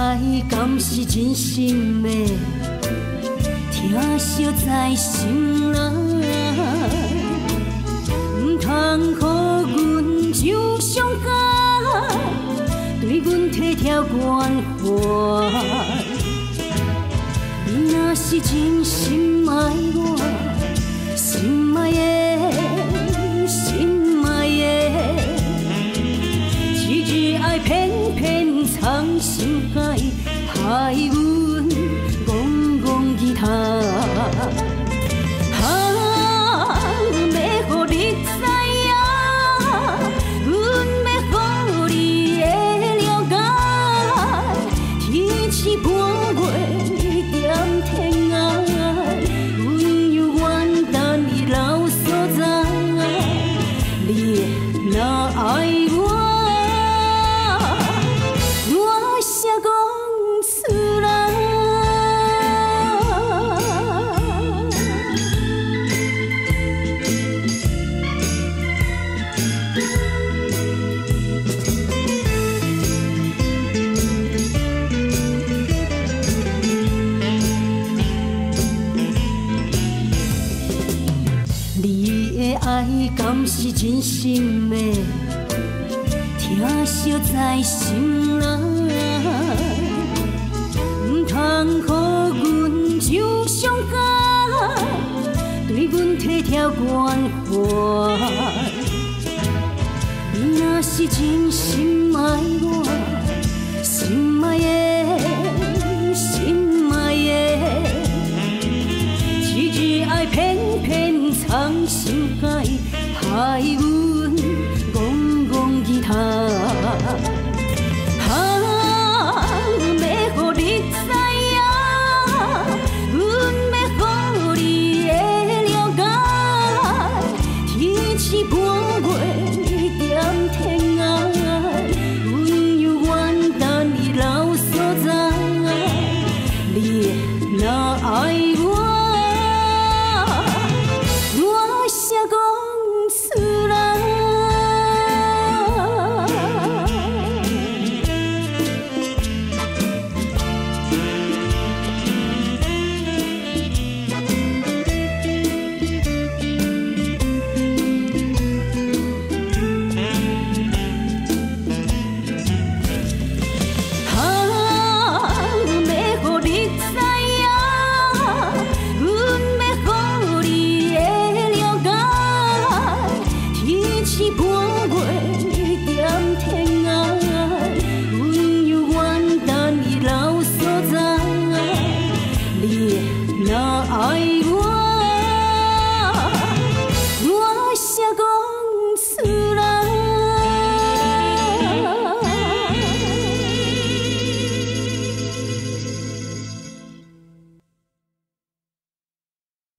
爱敢是真心的，疼惜在心内，唔通予阮受伤害，对阮体贴关怀。你若是真心爱我，心爱的，心爱的，一日爱偏偏藏心海，害阮戆戆吉他。要予你知影，阮要予你会了解，天星半月点天涯，阮犹原等你老所在，你若爱我，我写讲出来。你的爱敢是真心的，疼惜在心内，唔通予阮受伤害，对阮体贴关怀。你若是真心爱我，心爱的，心爱的，一日爱偏偏藏心海，害阮